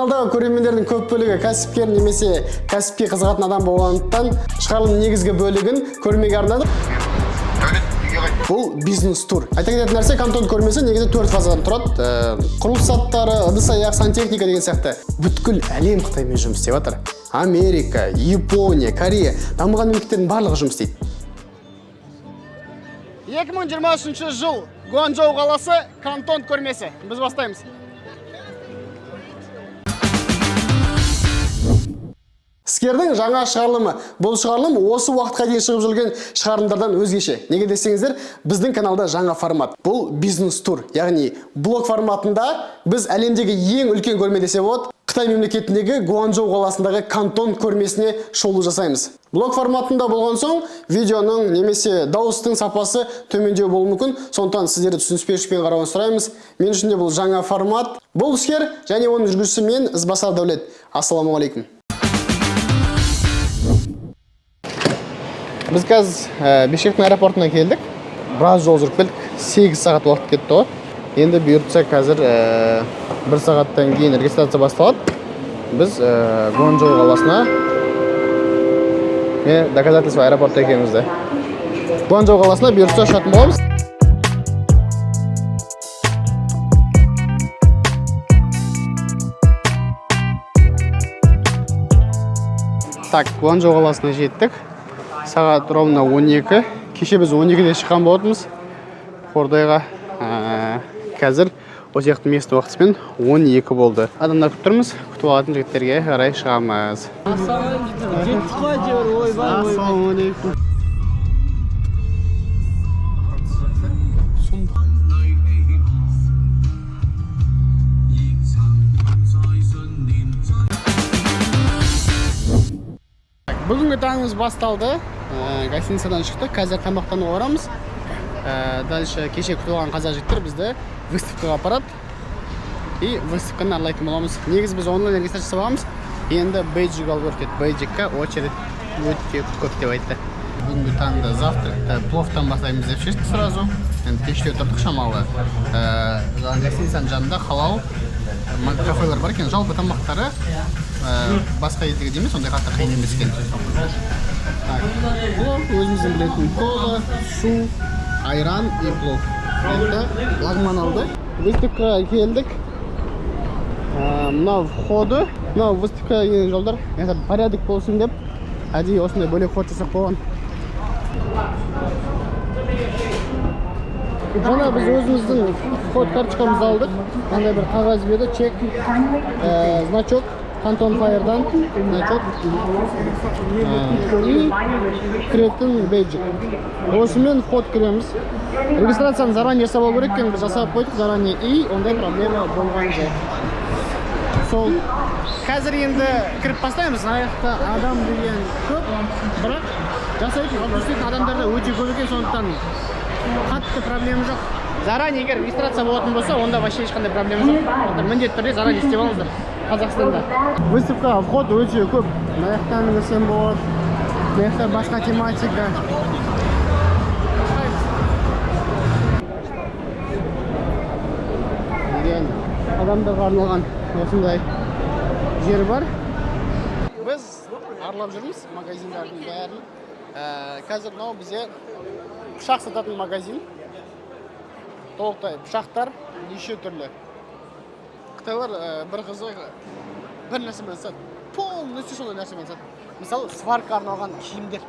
Каналдағы көрермендердің көп бөлігі кәсіпкер немесе кәсіпке қызығатын адам болғандықтан шығарылымның негізгі бөлігін көрмеге арнадық. Бұл бизнес-тур. Айта кететін нәрсе, Кантон көрмесі негізі 4 фазадан тұрады. Құрылыс заттары, ыдыс-аяқ, сантехника деген сияқты. Бүткіл әлем Қытаймен жұмыс істеп жатыр. Америка, Япония, Корея, дамыған мемлекеттердің барлығы жұмыс істейді. 2023 жыл Гуанчжоу қаласы Кантон көрмесі. Біз бастаймыз. Іскердің жаңа шығарылымы. Бұл шығарылым осы уақытқа дейін шығып жүрген шығарылымдардан өзгеше. Неге десеңіздер, біздің каналда жаңа формат. Бұл бизнес-тур, яғни блог форматында біз әлемдегі ең үлкен көрме десе болады, Қытай мемлекетіндегі Гуанчжоу қаласындағы Кантон көрмесіне шолу жасаймыз. Блог форматында болған соң, видеоның немесе дауыстың сапасы төмендеу болуы мүмкін, сондықтан сіздерді түсініспешілікпен қарауын сұраймыз. Мен үшін де бұл жаңа формат. Бұл іскер және оның жүргізушісі мен Ізбасар Дәулет. Ассаламуалейкум. Біз қазір Бишкектің аэропортына келдік. Біраз жол жүріп келдік. 8 сағат уақыт кетті ғой. Енді бұйыртса қазір 1 сағаттан кейін регистрация басталады. Біз Гуанчжоу қаласына доказательство аэропортта екенімізді. Гуанчжоу қаласына бұйыртса ұшатын боламыз. Так, Гуанчжоу қаласына жеттік. Сағат ровно 12. Кеше біз 12-де шыққан болатынбыз. Қордайға қазір осы яқты месті уақытыспен 12 болды. Адамдар күтіп тұрмыз. Күтіп алатын жігіттерге қарай шығамыз. Ассаламалейкум. Бүгінгі таңымыз басталды. Гостиницадан шықтық. Қазір тамақтануға барамыз. Дальше кеше күтіп алған қазақ жігіттер бізді выставкаға апарады. И выставканы аралайтын боламыз. Негіз біз онлайн регистрация жасағанбыз. Енді бейджик алып өртеді. Бейджикке очередь өте көп деп айтты. Бүгінгі таңда завтракты пловтан бастаймыз деп шештік сразу. Енді кеште тұрдық шамалы. Гостиницаның жанында халал кафелер бар екен. Жалпы тамақтары басқа елдегі демес, ондай қатты қиын емес екен. Плов, өзіміздің білетін кола, су, айран и плов. Енді лагман алды. Выставкаға келдік. Мынау входы. Мынау выставкаға келген жолдар. Порядок болсын деп, әдейі осындай бөлек вход жасап қойған. Жаңа біз өзіміздің вход карточкамызды алдық. Мынандай бір қағаз берді, чек, значок. Кантон Файердан значок и кіретін бейджик. Осымен вход кіреміз. Регистрацияны заранее жасап керек екен, біз жасап қойдық заранее и ондай проблема болған жоқ. Сол. Қазір енді кіріп бастаймыз. Аяқта адам деген көп, бірақ жасайтын адамдарда өте көп екен, сондықтан қатты проблема жоқ. Заранее егер регистрация болатын болса, онда вообще ешқандай проблема жоқ. Міндетті түрде заранее істеп алыңыздар. Қазақстанда. Выставка вход өте көп. Маяқтан кірсем болады. Маяқта басқа тематика. Адамдарға арналған осындай жер бар. Біз аралап жүрміз магазиндардың бәрін. Қазір мынау бізде пышақ сататын магазин. Толықтай пышақтар неше түрлі. Қытайлар бір қызы бір нәрсемен сатады. Полностью сондай нәрсемен сатады. Мысалы, сварка арналған киімдер.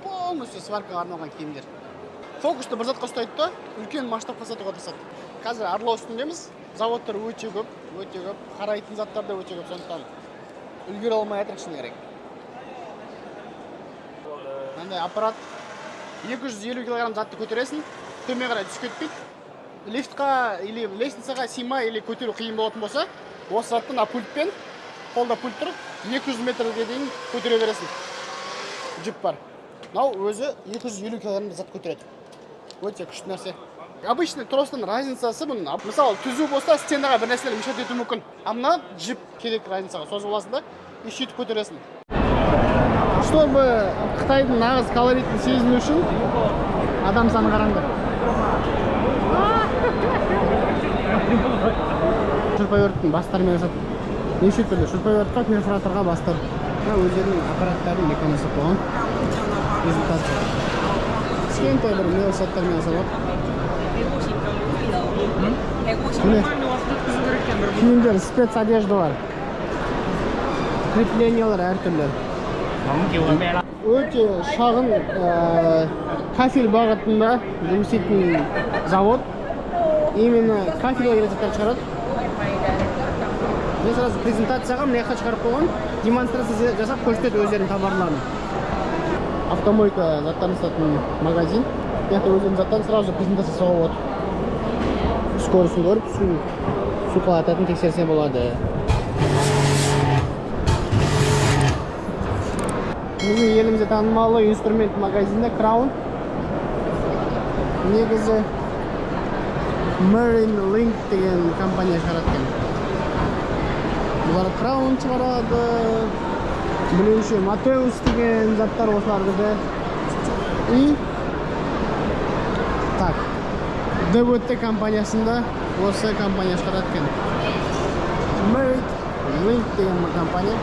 Полностью сваркаға арналған киімдер. Фокусты бір затқа ұстайды да, үлкен масштабқа сатуға тырысады. Қазір аралау үстіндеміз. Заводтар өте көп, қарайтын заттар да өте көп, сондықтан үлгере алмай жатырмыз шыны керек. Мынандай аппарат 250 кг затты көтересің, төмен қарай түсіп кетпейді. Лифтқа или лестницаға сыймай или көтеру қиын болатын болса, осы заттың пультпен, қолда пульт тұрып, 200 метрге дейін көтере бересің. Джип бар. Мынау өзі 250 кг зат көтереді. Өте күшті нәрсе. Обычный тростың разницасы бұның. Мысалы, түзу болса, стенаға бір нәрселер мешет ету мүмкін. Мына джип керек разницаға. Созып аласың да, и сөйтіп көтересің. Чтобы Қытайдың нағыз колоритін сезіну үшін адам саны қараңдар. шурпайверттің бастарымен жасатып. Неше түрлі шурпайвертқа, перфораторға бастар. Өздерінің аппараттарын механизм қойған. Презентация. Кішкентай бір мелочаттармен жасалып. Киімдер, спецодеждалар. Креплениялар әртүрлі. Өте шағын кафель бағытында жұмыс істейтін завод. Именно кафельге заттар шығарады. Мен сразу презентацияға мына жаққа шығарып қойған, демонстрация жасап көрсетеді өздерінің товарларын. Автомойка заттарын сататын магазин. Яғни өздерінің заттарын сразу презентация жасауға болады. Скорысын көріп, су қалататын тексерсе болады. Біздің елімізде танымалы инструмент магазинде Краун. Негізі Marine Link деген компания шығарады. Бұлар Краун шығарады. Білуінше Матеус деген заттар осыларды. И так, ДВТ компаниясында осы компания шығарады. Marine Link деген компания.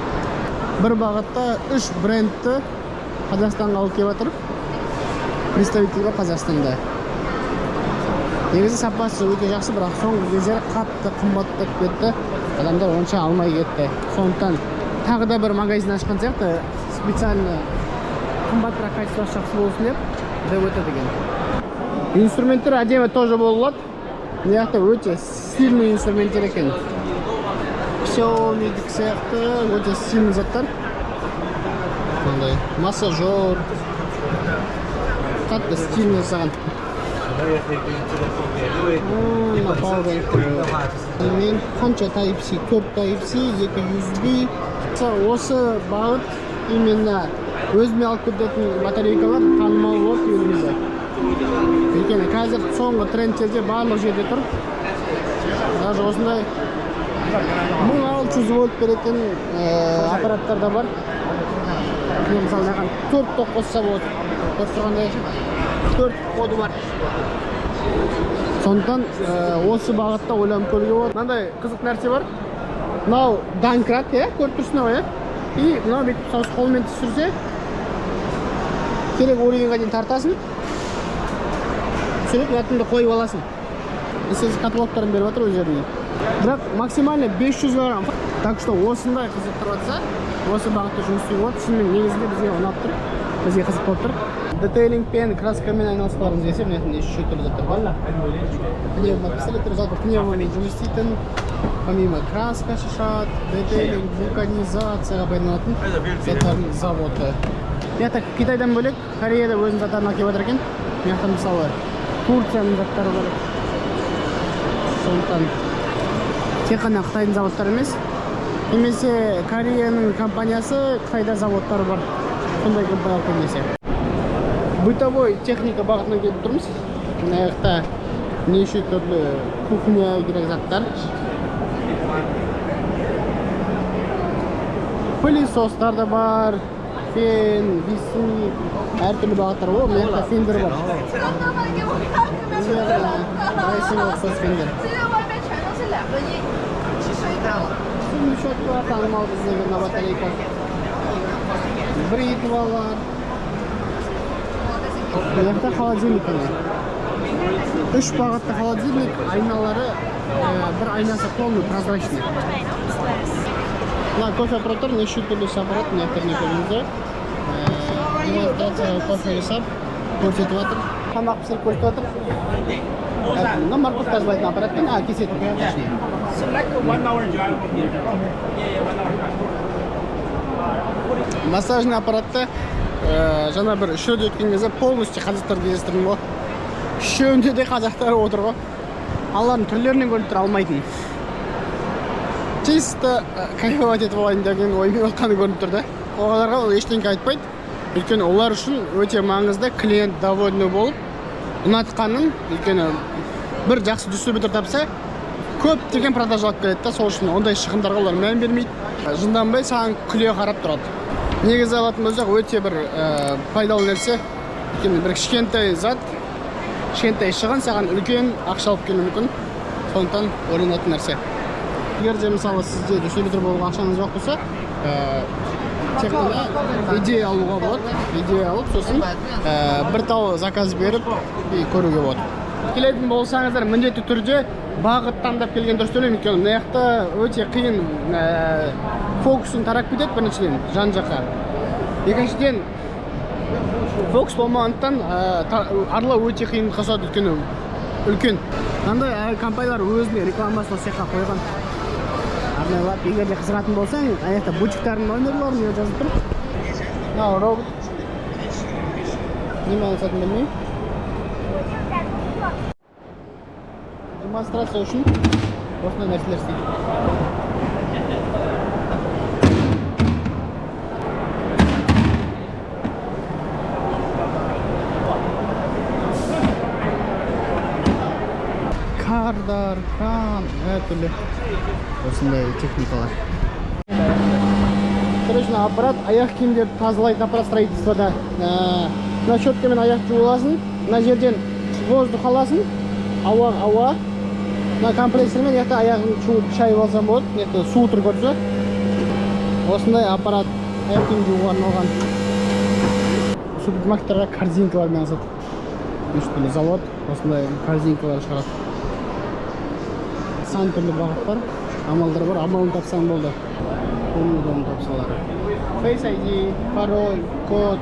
Бір бағытта 3 брендті Қазақстанға алып келіп жатыр. Представитель бар Қазақстанда. Негізі сапасы өте жақсы, бірақ соңғы кездері қатты қымбаттап кетті. Адамдар онша алмай кетті. Сондықтан тағы да бір магазин ашқан сияқты, специально қымбатырақ качествосы жақсы болсын деп ДВТ деген. Инструменттер әдемі тоже болады. Яғни өте стильный инструменттер екен. Xiaomi сияқты өте стильный заттар. Массажер. Қатты стильный жасаған. Мен қанша Type-C, 4 Type-C, 2 USB. Осы бағыт именно өзіме алып кететін батарейкалар танымал болды елімізде. Өйткені қазір соңғы трендтерде барлық жерде тұр. Даже осындай 1600 вольт беретін аппараттар да бар. Мысалы, 4 тоқ қосса болады. Қосырғандай 4 коды бар. Сондықтан осы бағытта ойланып көруге болады. Мынандай қызық нәрсе бар. Мынау данкрат, көріп тұрсың ғой, и мынау бүйтіп қолмен түсірсе, керек оригенға дейін тартасың. Сөйтіп ұятыңды қойып аласың. Сіз каталогтарын беріп жатыр өздеріне. Бірақ максимально 500 грамм. Так что осындай қызық тұрватса, осы бағытта жұмыс істеуге болады. Шынымен негізінде бізге ұнап тұр, бізге қызық болып тұр. Детейлингпен, краскамен айналысқыларыңыз келсе, мына неше түрлі заттар бар. Пневмопистолеттер, жалпы пневмамен жұмыс істейтін, помимо краска шашады, детейлинг, вулканизацияға байланатын заттардың заводы. Яғни Қытайдан бөлек, Кореяда өзінің заттарын алып келіп жатыр екен. Яғни мысалы Турцияның заттары бар. Сондықтан тек қана Қытайдың заводтары емес, немесе Кореяның компаниясы, Қытайда заводтары бар. Сондай компания көбінесе. Бытовой техника бағытына келіп тұрмыз. Мына жақта неше түрлі кухня керек заттар. Пылесостар да бар, фен, висник, әртүрлі бағыттар бар. Мына жақта фендер бар. Сүмішотқа танымал біздегі батарейка. Бритвалар. Мына жақта холодильник. 3 бағытты холодильник, айналары, бір айнасы полный прозрачный. Мына кофе аппараттар, неше түрлі аппарат, мына жақта көріңіздер. Демонстрация кофе жасап көрсетіп жатыр. Тамақ пісіріп көрсетіп жатыр. Мына морковка жазбайтын аппаратпен кесетін. Массажный аппаратты жаңа бір үшеуді өткен кезде полностью қазақтар кездестірдім ғой. Үшеуінде де қазақтар отыр ғой. Аллардың түрлерінен көріп тұра алмайтын. Чисто кайфовать етіп алайын деген оймен отқаны көрініп тұрды. Оларға ол ештеңе айтпайды. Өйткені олар үшін өте маңызды клиент довольны болып, ұнатқанын, өйткені бір жақсы дистрибьютор тапса, көптеген продажа алып келеді да, сол үшін ондай шығындарға олар мән бермейді. Жынданбай саған күле қарап тұрады. Негізі алатын болсақ өте бір пайдалы нәрсе. Өйткені бір кішкентай зат, кішкентай шығын саған үлкен ақша алып келуі мүмкін. Сондықтан ойланатын нәрсе. егер де мысалы сізде дистрибьютор болуға ақшаңыз жоқ болса, тек қана идея алуға болады. Идея алып, сосын бір тау заказ беріп көруге болады. Келетін болсаңыздар, міндетті түрде бағыт таңдап келген дұрыс деп ойлаймын, өйткені мына жақта өте қиын фокусын тарап кетеді біріншіден жан-жаққа. Екіншіден фокус болмағандықтан аралау өте қиын қосады, өйткені үлкен. Қандай компаниялар өзіне рекламасын осы жаққа қойған. Арнайлап, егер де қызығатын болсаң, аяқта бутиктардың номерларын жазып тұр. Мынау робот. Немен айналысатынын білмеймін. Демонстрация үшін осындай нәрселер істейді. Кардар, кран, әртүрлі осындай техникалар. Короче, аппарат аяқ киімдерді тазалайтын аппарат строительствода. Мына щеткамен аяқ жуыласын, мына жерден воздух аласын, ауа. Мына компрессормен аяқта аяғын жуып шайып алсам болады, су тұрып көрсе. Осындай аппарат аяқ киім жууға арналған. Супермаркеттарға корзинкалармен алсады. Үш түрлі завод осындай корзинкалар шығарады. Сан түрлі бағыт бар, амалдар бар, амалын тапсаң болды. Оны тапсалары. Face ID, пароль, код,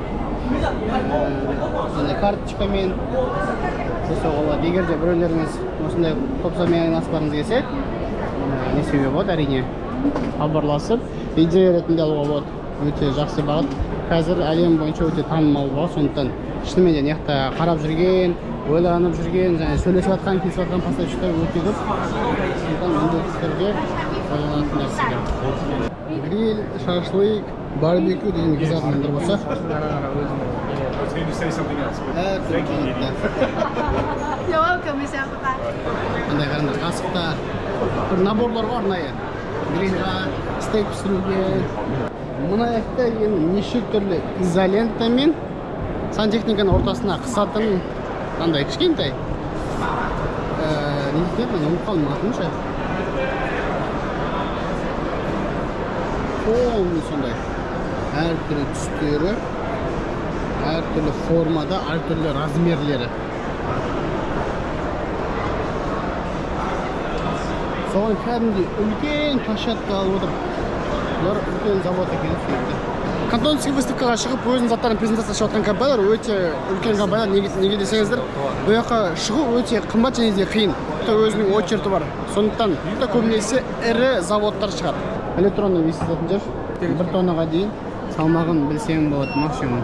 карточкамен жасауға болады. Егер де біреулеріңіз осындай топсамен айналыспағыңыз келсе, не істеуге болады, әрине хабарласып, идея ретінде алуға болады. Өте жақсы бағыт. Қазір әлем бойынша өте танымал бағыт, сондықтан шынымен де неқта қарап жүрген, ойланып жүрген, және сөйлесіп жатқан, келісіп жатқан поставщиктер өте көп. Сондықтан міндетті түрде пайдаланатын нәрселер. Гриль, шашлык, барбекю деген қызатындар болса. Қандай қараңдар, қасықтар, бір наборлар бар арнайы. Грильға, стейк пісіруге. Мына жақта неше түрлі изолентамен сантехниканың ортасына қысатын қандай кішкентай. Не дейді, мен ұмытып қалдым атынша. Қолны сондай. Әртүрлі түстері, әртүрлі формада, әртүрлі размерлері. Соған кәдімгідей үлкен площадка алып отыр. Бұлар үлкен завод екен сөйтті. Кантонский выставкаға шығып өзінің заттарын презентация жасап жатқан компаниялар өте үлкен компаниялар. Неге десеңіздер, бұл жаққа шығу өте қымбат және де қиын. Өзінің очерті бар. Сондықтан көбінесе ірі заводтар шығады. Электронный весілетін жер 1 тоннаға дейін салмағын білсең болады максимум.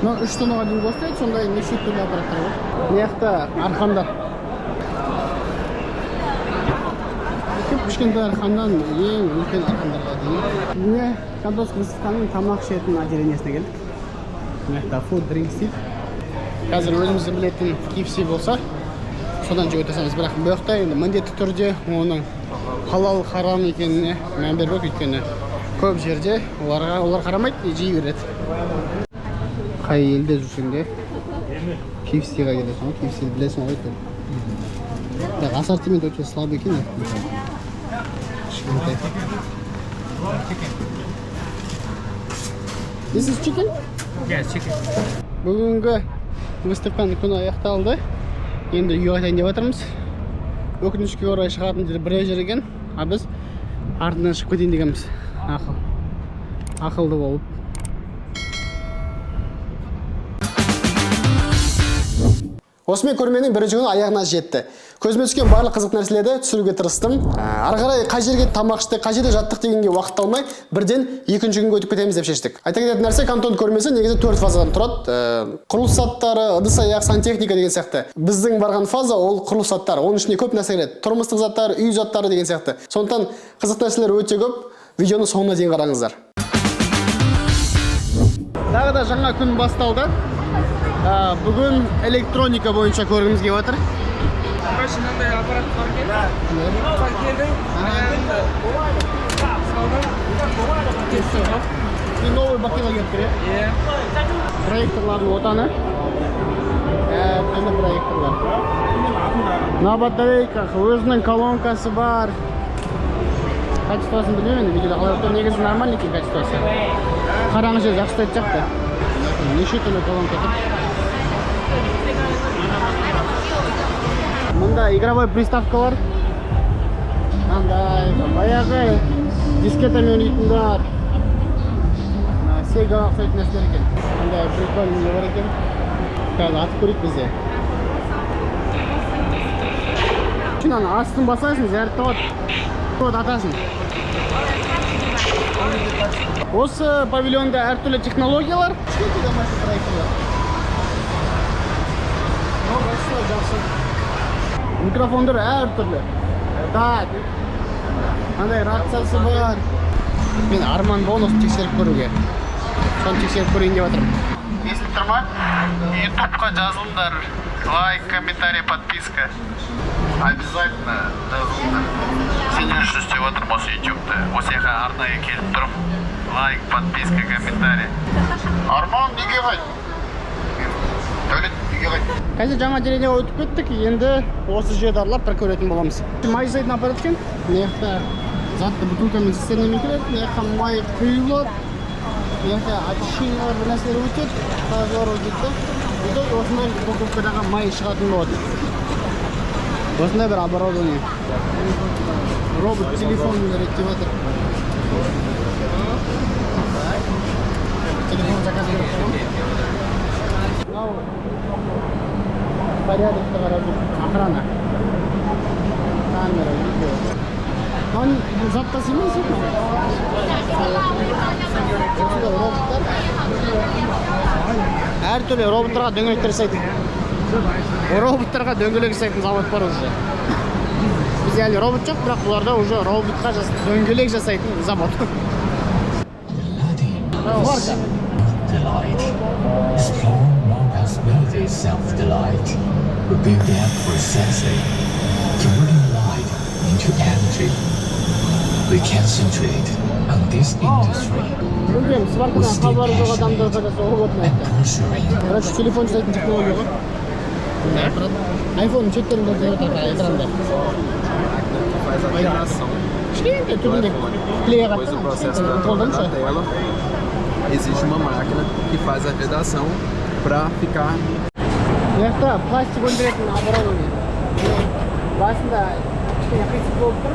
3 тоннаға дейін қостайды, сондай неше түрлі аппараттар бар. Мына жақта арқандар. Кішкентай арқаннан ең үлкен арқандарға дейін. Міне Кантонский выставканың тамақ ішетін отделениесіне келдік. Мына жақта food drinks дейді. Қазір өзімізді білетін KFC болса, содан жеп өтесеміз. Бірақ бұл жақта енді міндетті түрде оның халал харам екеніне мән бермек, өйткені көп жерде олар қарамайды, жей береді. Қай елде жүрсең де KFC-ға келесің, KFC-ді білесің ғой. Бірақ ассортимент өте слабый екен. This is chicken? Yes, chicken. Бүгінгі выставканың күні аяқталды. Енді үйге қайтайын деп жатырмыз. Өкінішке орай шығатын жер бір жер екен, а біз артынан шығып кетейін дегенбіз. Ақылды болып. Осымен көрменің бірінші күні аяғына жетті. Көзіме түскен барлық қызық нәрселерді түсіруге тырыстым. Ары қарай қай жерге тамақ ішті, қай жерде жаттық дегенге уақыт алмай, бірден екінші күнге өтіп кетеміз деп шештік. Айта кететін нәрсе, Кантон көрмесі негізі 4 фазадан тұрады. Құрылыс заттары, ыдыс-аяқ, сантехника деген сияқты. Біздің барған фаза ол құрылыс заттар. Оның ішінде көп нәрсе кіреді. Тұрмыстық заттар, үй заттары деген сияқты. Сондықтан қызық нәрселер өте көп. Видеоны соңына дейін қараңыздар. Тағы да жаңа күн басталды. Бүгін электроника бойынша көргіміз келіп жатыр. Короче, мынандай аппарат бар екен. Келдің, аяғыңды салдың. Новый бақилар келіп тұр, Иә. Проекторлардың отаны. Әне проекторлар. На батарейках өзінің колонкасы бар. качествосын білмеймін енді видеода қалай отыр. Негізі нормальный екен качествосы. Қараңғы жер жақсы айтып жақты. Неше түрлі колонка тұр. Мұнда игровой приставкалар. Андай баяғы дискетамен ойнайтын бар. Sega ұқсайтын нәрселер екен. Андай прикольный не бар екен. Қазір атып көрейік бізде. Аны астын басасың, зәріп тауады. Вот атасың. Осы павильонда әртүрлі технологиялар. Кішкентай машина проектілер. Большой, жақсы. Микрофондар әртүрлі. Да. Андай рациясы бар. Мен арман болын осы тексеріп көруге. Соны тексеріп көрейін деп жатырмын. Естіп тұр ма? Ютубқа жазылыңдар. Лайк, комментарий, подписка. Обязательно жазылыңдар. Сен не үшін істеп отырмын осы ютубты? Осы жаққа арнайы келіп тұрып. Лайк, подписка, комментарий. Арман, неге қайт? Дәулет, неге қайт? Қазір жаңа деревняға өтіп кеттік. Енді осы жерді аралап бір көретін боламыз. Май жасайтын аппарат екен. Мына затты бутылкамен цистернамен келеді. Мына май құйылады. Мына очищениялар бір нәрселер өтеді. Тазалар өтеді. Осындай бутылкадағы май шығатын болады. Осындай бір оборудование. Робот телефонын реттеватыр. Телефон заказ беріп қойдым. Мынау порядокты қарап жүр. Охрана. Камера, видео. Мынау заттас емес екен. Осындай роботтар. Әртүрлі роботтарға дөңгелектер жасайтын. Роботтарға дөңгелек жасайтын завод бар уже. Бізде әлі робот жоқ, бірақ бұларда уже роботқа дөңгелек жасайтын завод. Варка. Delight. Explore non-possibility self-delight. Rebuild that precisely. Converting light into energy. We concentrate on this industry. Білмеймін, сваркадан хабары жоқ адамдар қарасы роботын айтты. Короче, телефон жасайтын технология ғой. Айфонның шеттерінде жүреді экранда. Кішкентай түбінде клея қатты. Existe uma máquina que faz a vedação para ficar. Бұяқта пластик өндіретін оборудование. Басында кішкене қисық болып тұр.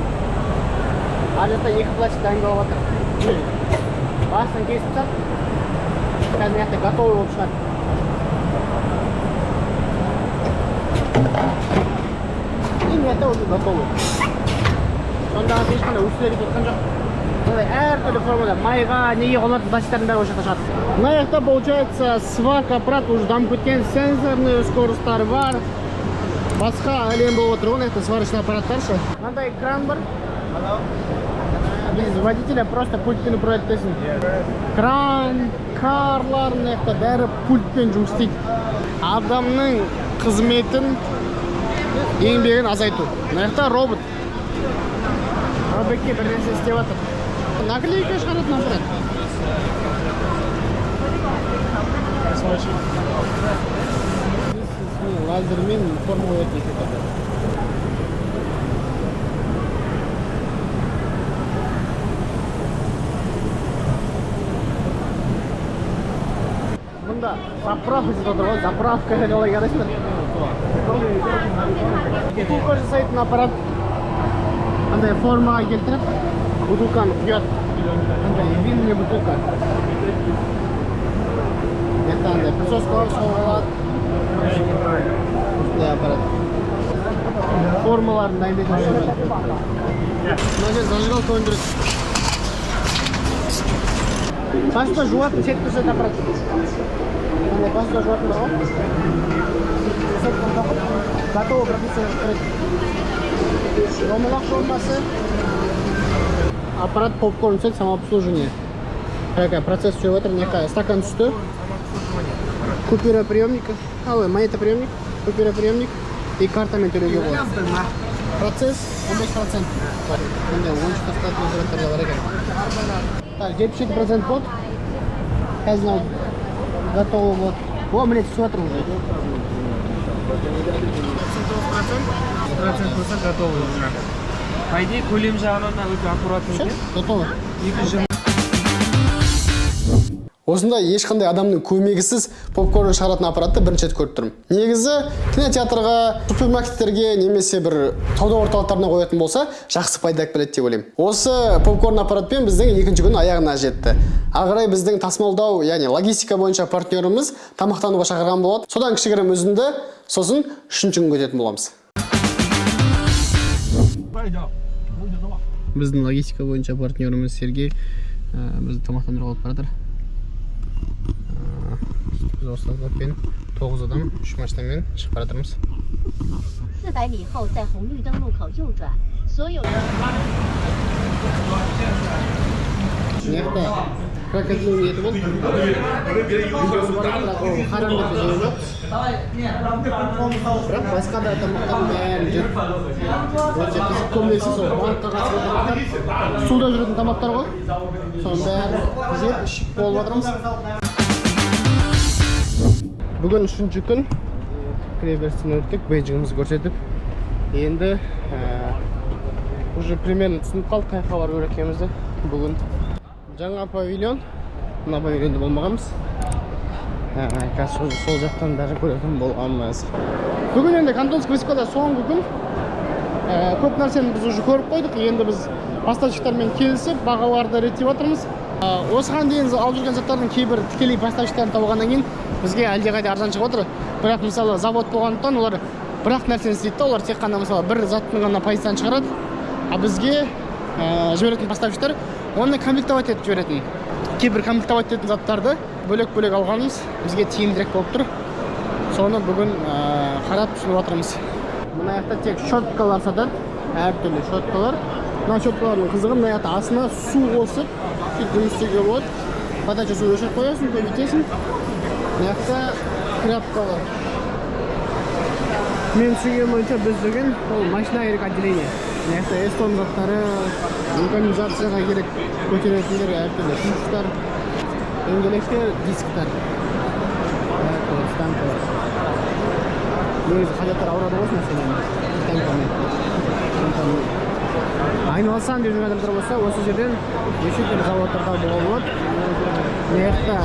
Ар жақта екі пластик дайындалып жатыр. Басын кесіп тастап, қазір бұяқта готовый болып шығады. И бұяқта уже готовый. Сонда ешқандай өсілері кеткен жоқ. Әртүрлі формада майға, неге қолматын пластиктардың бәрі осы жақта шығады. Мына жақта получается сварка аппарат уже дамып кеткен, сенсорный скоростары бар. Басқа әлем болып отыр. Оны сварочный аппараттар ше. Мынандай кран бар. Без водителя просто пультпен управлять етесің. Кран, карлар, бәрі пультпен жұмыс істейді. Адамның қызметін, еңбегін азайту. Мына жақта робот. Роботке бір нәрсе істеп жатыр. Наклейка шығаратын аппарат. Лазермен формула етеді. Бұнда заправка деп отыр ғой, заправка қалай қарайсыңдар? Бутылка жасайтын аппарат. Андай формаға келтіріп, бутылканы құяды. Андай винный бутылка. Это андай присоскалар соғылады. Осындай аппарат. Формаларын дайындайтын аппарат. Мына жер зажигалка өндіреді. Басында жуатын сетка жасайтын аппарат. Андай басында жуатын бар ғой. Сетканы тоқып, готовый продукция жасайды. Домалақ формасы. Аппарат попкорн сет, самообслуживание. Такая процесс все в этом, некая стакан түсті. Купюроприемник, монетоприемник, купюроприемник и картамен төлеуге болады. Процесс 15%. Міне, 77% болды. Қазір готовы болды. О, міне түсіп жатыр уже. 39% болса готовы уже. По идее, көлем жағынан өте аккуратный екен. Готово. 220. Осындай ешқандай адамның көмегісіз попкорн шығаратын аппаратты бірінші рет көріп тұрмын. Негізі кинотеатрға, супермаркеттерге немесе бір сауда орталықтарына қоятын болса, жақсы пайда келеді деп ойлаймын. Осы попкорн аппаратпен біздің екінші күн аяғына жетті. Ағырай біздің тасымалдау, яғни логистика бойынша партнеріміз тамақтануға шақырған болады. Содан кішігірім үзінді, сосын үшінші күнге өтетін боламыз. Біздің логистика бойынша партнеріміз Сергей бізді тамақтандыруға алып барады. Biz осылармен 9 адам 3 машинамен шығып бара жатырмыз. 400米后在红绿灯路口右转，所有人。Мына крокодил неті болды. Видеосы бар еді, бірақ ол харам деп жеу жоқ. Бірақ басқа да тамақтардың бәрін жеп. Өте көбінесе сол банкқа қатысты тамақтар, суда жүретін тамақтар ғой. Соның бәрін жеп, ішіп болып жатырмыз. Бүгін үшінші күн кіреберістен өттік, бейджігімізді көрсетіп. Енді уже примерно түсініп қалдық қайқа бару керек екенімізді. Бүгін жаңа павильон, мына павильонда болмағанбыз. Қазір сол жақтан даже көретін болғанбыз. Бүгін енді Кантонский высокода соңғы күн. Көп нәрсені біз уже көріп қойдық. Енді біз поставщиктармен келісіп, бағаларды реттеп жатырмыз. Осыған дейін алып жүрген заттардың кейбір тікелей поставщиктарын тауғаннан кейін бізге әлдеқайда арзан шығып отыр. Бірақ мысалы завод болғандықтан олар бірақ нәрсені істейді. Олар тек қана мысалы бір заттың ғана пайыздан шығарады, а бізге жіберетін поставщиктар оны комплектовать етіп жіберетін. Кейбір комплектовать ететін заттарды бөлек-бөлек алғанымыз бізге тиімдірек болып тұр. Соны бүгін қарап түсініп жатырмыз. Мына жақта тек щеткалар сатады, әртүрлі щеткалар. Мына щеткалардың қызығы мына жақта астына су қосып жұмыс істеуге болады. Подача су өшіріп қоясың, көбейтесің. Мына жақта крапкалар. Мен түсінген бойынша біз деген ол машина керек отделение. Мына жақта эстон заттары, механизацияға керек көтеретіндер, әртүрлі ключтар, дөңгелектер, дисктар. Станкалар. Негізі қажеттер ауырады ғой станкамен. Айналсам деп жүрген адамдар болса, осы жерден неше түрлі заводтарда болуға болады. Мына жақта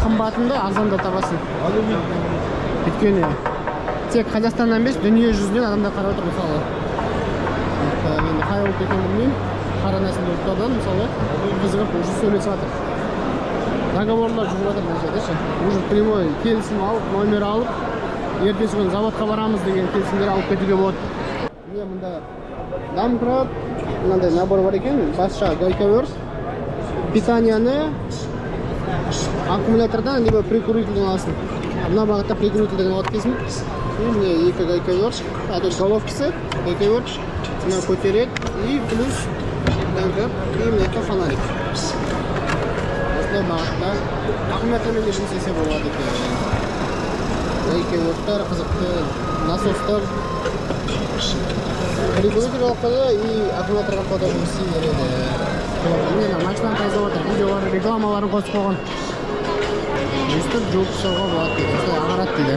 қымбатында арзанда табасың. Өйткені тек Қазақстаннан емес, дүние жүзінен адамдар қарап отыр мысалы. Енді қай ұлт екенін білмеймін. Қара нәсілді ұлттардан мысалы қызығып уже сөйлесіп жатыр. Договорлар жүріп жатыр мына жерде ше. Уже прямой келісім алып, номер алып, ертесі күні заводқа барамыз деген келісімдер алып кетуге болады. Міне мұнда домкрат, мынандай набор бар екен, басша гайковер, питанияны аккумулятордан либо прикурительден аласың. Мына бағытта прикурительден алады дейсің. Міне екі гайковер, тут головкасы, гайковер, мына көтереді и плюс домкрат и мына фонарик. Осындай бағытта аккумулятормен жұмыс істесе болады екен. Гайковертар қызықты, насостар. Регулятор алқада и аккумулятор алқада жұмыс істей береді. Мені машинаны тазалап отыр, видеолары, рекламаларын қосып қойған. Өстіп жуып тастауға болады дейді, осылай ағарады дейді.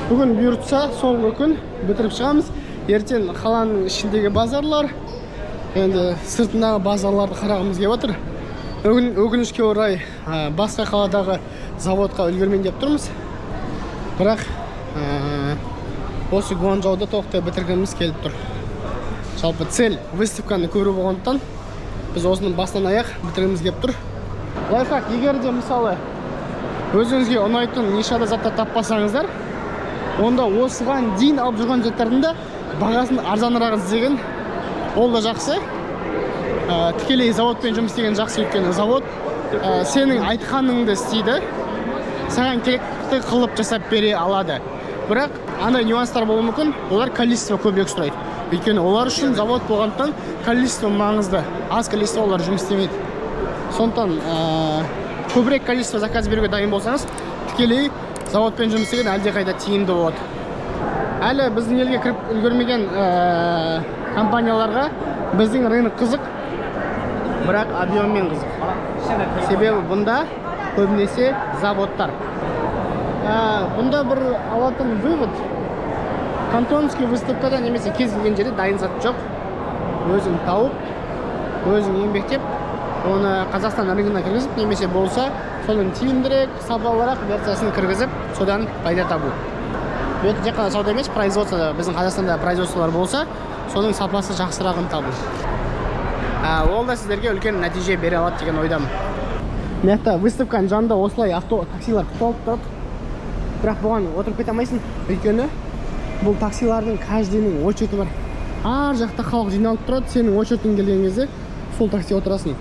Бүгін бұйыртса соңғы күн бітіріп шығамыз. Ертең қаланың ішіндегі базарлар, енді сыртындағы базарларды қарағымыз келіп отыр. Өкінішке орай басқа қаладағы заводқа үлгермейін деп тұрмыз. Бірақ осы Гуанчжоуда тоқтай бітіргеніміз келіп тұр. Жалпы цель выставканы көру болғандықтан біз осының басынан аяқ бітіргеніміз келіп тұр. Лайфхак, егер де мысалы өзіңізге ұнайтын нишада заттар таппасаңыздар, онда осыған дейін алып жүрген заттардың да бағасын арзанырақ іздеген ол да жақсы. Тікелей заводпен жұмыс істеген жақсы, өйткені завод сенің айтқаныңды істейді, саған керекті қылып жасап бере алады. Бірақ андай нюанстар болуы мүмкін, олар количество көбірек сұрайды. Өйткені олар үшін завод болғандықтан количество маңызды. Аз количество олар жұмыс істемейді. Сондықтан көбірек количество заказ беруге дайын болсаңыз, тікелей заводпен жұмыс істеген әлдеқайда тиімді болады. Әлі біздің елге кіріп үлгермеген компанияларға біздің рынок қызық, бірақ объеммен қызық. Себебі бұнда көбінесе заводтар. Бұнда бір алатын вывод, Кантонский выставкада немесе кез келген жерде дайын зат жоқ. Өзің тауып, өзің еңбектеп, оны Қазақстан рыногына кіргізіп, немесе болса, соның тиімдірек, сапалырақ версиясын кіргізіп, содан пайда табу. Бұл тек қана сауда емес, производство, біздің Қазақстанда производстволар болса, соның сапасы жақсырағын табу. Ол да сіздерге үлкен нәтиже бере алады деген ойдамын. Мына выставканың жанында осылай таксилар толып тұрады. Бірақ бұған отырып кете алмайсың, өйткені бұл таксилардың каждыйның очереті бар. Ар жақта халық жиналып тұрады, сенің очеретің келген кезде сол такси отырасың.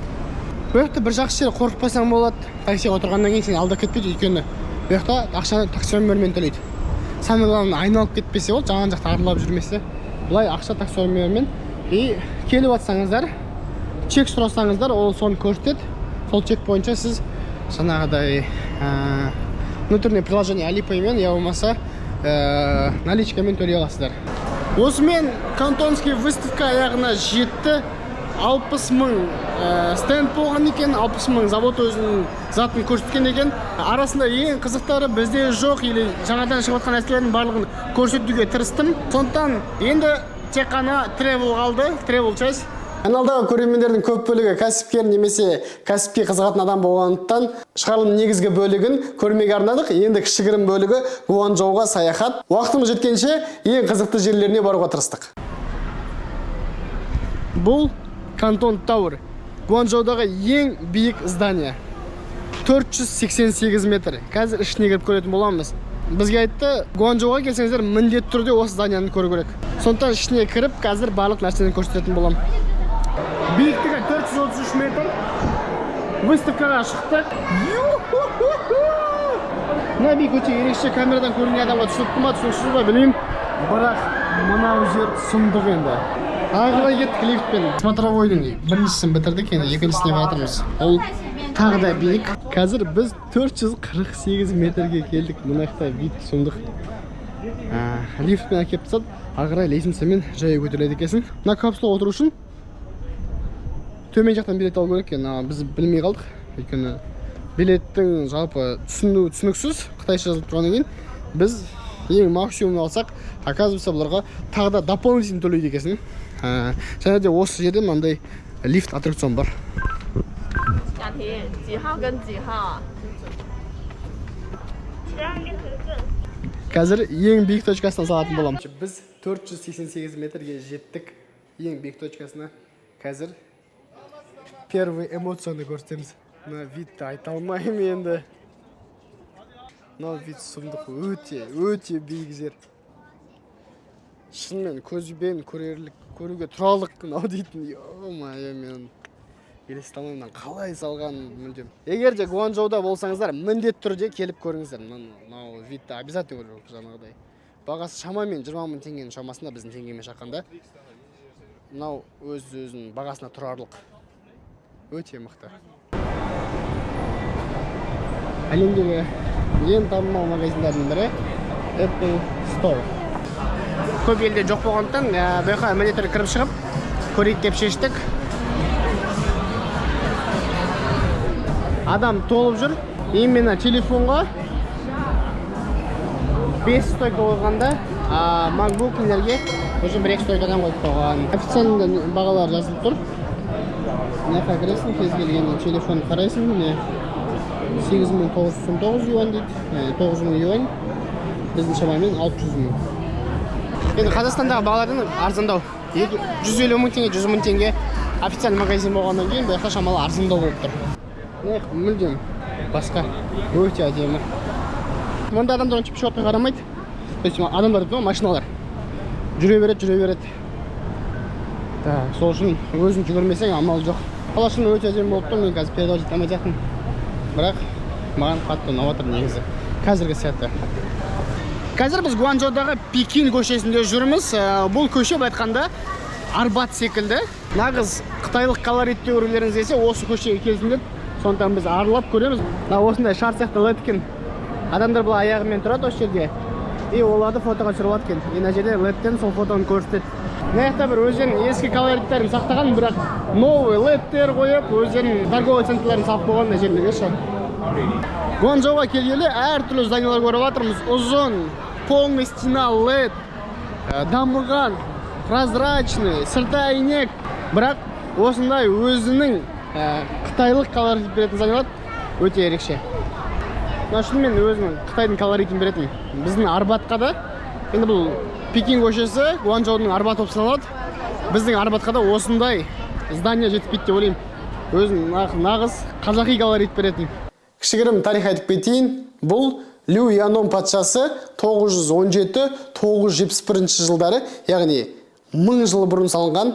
Бұл жақта бір жақсы жері қорқытпасаң болады. Такси отырғаннан кейін сен алдап кетпейді, өйткені бұл жақта ақшаны таксиомермен төлейді. Самое главное, айналып кетпесе ол, жаған жақта арылап жүрмесе, бұлай ақша таксиомермен. И келіп атсаңыздар, чек сұрасаңыздар, ол соны көрсетеді. Сол чек бойынша сіз жаңағыдай внутреннее приложение Alipay-мен, я болмаса наличкамен төлей аласыздар. Осымен Кантонский выставка аяғына жетті. 60 мың стенд болған екен, 60 мың завод өзінің затын көрсеткен екен. Арасында ең қызықтары бізде жоқ, или жаңадан шығып жатқан нәрселердің барлығын көрсетуге тырыстым. Сондықтан енді тек қана travel қалды, travel часть. Каналдағы көрермендердің көп бөлігі кәсіпкер немесе кәсіпке қызығатын адам болғандықтан шығарылым негізгі бөлігін көрмеге арнадық. Енді кішігірім бөлігі Гуанчжоуға саяхат. Уақытымыз жеткенше ең қызықты жерлеріне баруға тырыстық. Бұл Кантон Тауэр. Гуанчжоудағы ең биік здание. 488 метр. Қазір ішіне кіріп көретін боламыз. Бізге айтты, Гуанчжоуға келсеңіздер міндетті түрде осы зданияны көру керек. Сондықтан ішіне кіріп, қазір барлық нәрсені көрсететін болам. Биіктігі 433 метр. Выставкаға шықтық. Мына биік өте ерекше, камерадан көрінген адамға түсінікті ма, түсініксіз ба білмеймін. Бірақ мынау жер сұмдық енді. Ағылай кеттік лифтпен. Смотровойдың біріншісін бітірдік, енді екіншісіне баратырмыз. Ол тағы да биік. Қазір біз 448 метрге келдік. Мынақта вид сұмдық. Лифтпен әкеп тастады. Ағырай лесенциямен жайы көтеріледі екенсің. Мына капсула отыру үшін төмен жақтан билет алу керек екен. Біз білмей қалдық. Өйткені билеттің жалпы түсініксіз, қытайша жазылып тұрғаннан кейін біз ең максимум алсақ, оказывается, бұларға тағы да дополнительно төлейді екенсің. Және де осы жерде мынандай лифт аттракцион бар. Қазір ең биік точкасына салатын болам. Біз 488 метрге жеттік. Ең биік точкасына. Қазір первый эмоцияны көрсетеміз. Мына видті айта алмаймын енді. Мына вид сұмдық, өте биік жер. Шынымен көзбен көруге тұралық мынау дейтін. Йо-майо, мен елесте алмаймын, қалай салған мүлдем. Егер де Гуанчжоуда болсаңыздар, міндетті түрде келіп көріңіздер. Мынау видті обязательно көріп жаңағыдай. Бағасы шамамен 20 мың теңгенің шамасында, біздің теңгемен шаққанда. Мынау өз-өзінің бағасына тұрарлық. Өте мықты. Әлемдегі ең танымал магазиндардың бірі Apple Store. Көп елде жоқ болғандықтан, бұйқа міндетті кіріп шығып, көрейік деп шештік. Адам толып жүр. Именно телефонға 5 стойка қойғанда, MacBook-лерге уже 1-2 стойкадан қойып қойған. Официалында бағалар жазылып тұр. Мына кіресің, кез келген телефон қарайсың, 8999 юань дейді, 9000 юань. Біздің шамамен 600 мың. Енді Қазақстандағы бағалардың арзандау. 150 мың теңге, 100 мың теңге официальный магазин болғаннан кейін бұяқта шамалы арзандау болып тұр. Мүлдем басқа, өте әдемі. Мұнда адамдар онша пешеотқа қарамайды. Адамдар дейді, машиналар жүре береді. Сол үшін өзін жүгірмесең амал жоқ. Қалашын өте әдемі болып тұр, мен қазір передавать ете алмай жатырмын. Бірақ маған қатты ұнап отыр негізі. Қазіргі сәтті. Қазір біз Гуанчжоудағы Пекин көшесінде жүрміз. Бұл көше айтқанда Арбат секілді. Нағыз қытайлық колоритті көргілеріңіз келсе, осы көшеге келсеңдер, сондықтан біз аралап көреміз. Осындай шар сияқты ледкен. Адамдар бұл аяғымен тұрады осы жерге. И оларды фотоға түсіріп жатқан. Мына жерде ледтен сол фотоны көрсетеді. Мына бір өздерінің ескі колориттерін сақтаған, бірақ новый ледтер қойып, өздерінің торговый центрлерін салып қойған жерлерге ше. Гуанчжоуға келгелі әртүрлі зданиялар көріп жатырмыз. Ұзын, полный стена LED, дамыған, прозрачный, сырты әйнек, бірақ осындай өзінің қытайлық колорит беретін заңлар өте ерекше. Шынымен өзінің Қытайдың колоритін беретін. Біздің Арбатқа да, енді бұл Пекин көшесі, Гуанчжоудың Арбат болып саналады. Біздің Арбатқа да осындай здание жетпейді деп ойлаймын. Өзінің нағыз қазақи колорит беретін. Кішігірім тарих айтып кетейін. Бұл Лю Янон патшасы 917-971 жылдары, яғни 1000 жыл бұрын салынған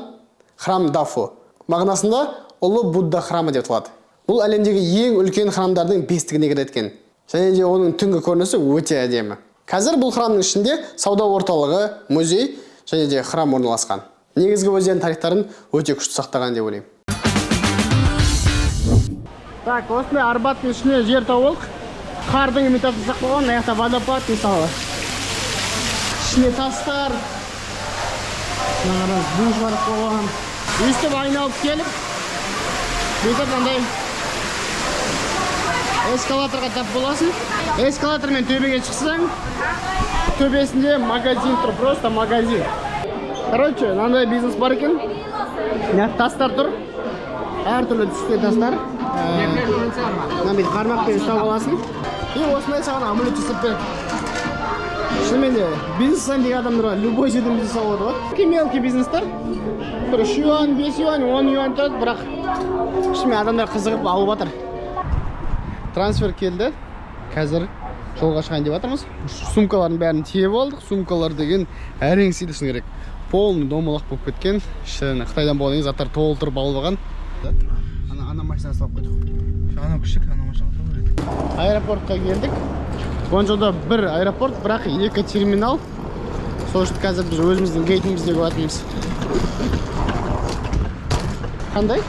храм Дафу. Мағынасында ұлы Будда храмы деп аталады. Бұл әлемдегі ең үлкен храмдардың 5-тігіне кіретін. Және де оның түнгі көрінісі өте әдемі. Қазір бұл храмның ішінде сауда орталығы, музей және де храм орналасқан. Негізгі өздерінің тарихтарын өте күшті сақтаған деп ойлаймын. Так, осындай Арбаттың ішіне жер тауылық. Қардың имитациясы сақталған, аяқта водопад мысалы. Ішіне тастар. Душ барып қойған. Өстіп айналып келіп, бүйтіп андай эскалаторға тап боласың. Эскалатормен төбеге шықсаң, төбесінде магазин тұр, просто магазин. Короче, мынандай бизнес бар екен. Тастар тұр. Әртүрлі түскен тастар. Қармақпен ұстап аласың. И осындай саған амулет жасап береді. Шынымен де бизнес жасайын деген адамдарға любой жерден бизнес алуға болады. Мелкий бизнестер. 3 юан, 5 юан, 10 юан тұрады, бірақ шынымен адамдар қызығып алып жатыр. Трансфер келді. Қазір жолға шығайын деп жатырмыз. Сумкалардың бәрін тиеп алдық. Сумкалар деген әрең сыйлышын керек. Полный домалақ болып кеткен. Қытайдан болған заттар толтырып алған. Ана машина салып қойдық. Ана күшік, ана машина тұрып. Аэропортқа келдік. Гуанчжоуда бір аэропорт, бірақ 2 терминал. Сол үшін қазір біз өзіміздің гейтімізде көретініміз. Қандай?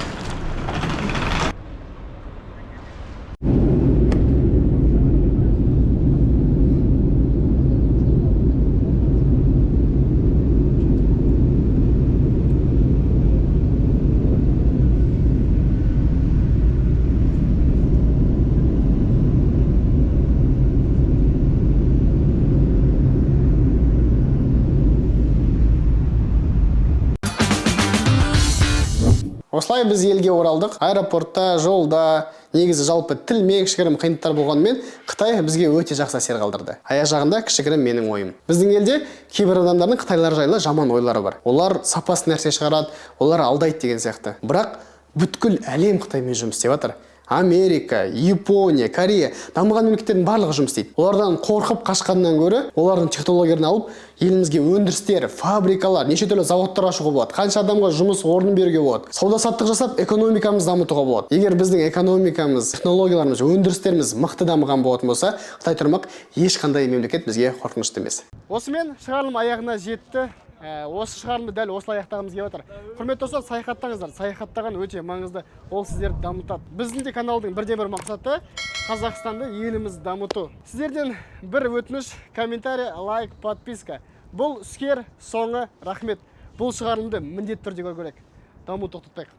Осылай біз елге оралдық. Аэропортта, жолда, негізі жалпы тілмен кішігірім қиындықтар болғанымен, Қытай бізге өте жақсы әсер қалдырды. Аяқ жағында кішігірім менің ойым. Біздің елде кейбір адамдардың қытайлар жайлы жаман ойлары бар. Олар сапасыз нәрсе шығарады, олар алдайды деген сияқты. Бірақ бүткіл әлем Қытаймен жұмыс істеп жатыр. Америка, Япония, Корея, дамыған мемлекеттердің барлығы жұмыс істейді. Олардан қорқып қашқаннан гөрі, олардың технологияларын алып, елімізге өндірістер, фабрикалар, неше түрлі заводтар ашуға болады. Қанша адамға жұмыс орнын беруге болады. Сауда-саттық жасап, экономикамызды дамытуға болады. Егер біздің экономикамыз, технологияларымыз, өндірістеріміз мықты дамыған болатын болса, Қытай тұрмақ ешқандай мемлекет бізге қорқынышты емес. Осымен шығарылым аяғына жетті. Осы шығарылымды дәл осылай аяқтағымыз келіп отыр. Құрметті достар, саяхаттаңыздар. Саяхаттаған өте маңызды. Ол сіздерді дамытады. Біздің де каналдың бірден-бір мақсаты Қазақстанды, елімізді дамыту. Сіздерден бір өтініш, комментарий, лайк, подписка. Бұл іскер соңы рахмет. Бұл шығарылымды міндетті түрде көру керек. Даму тоқтатпайық.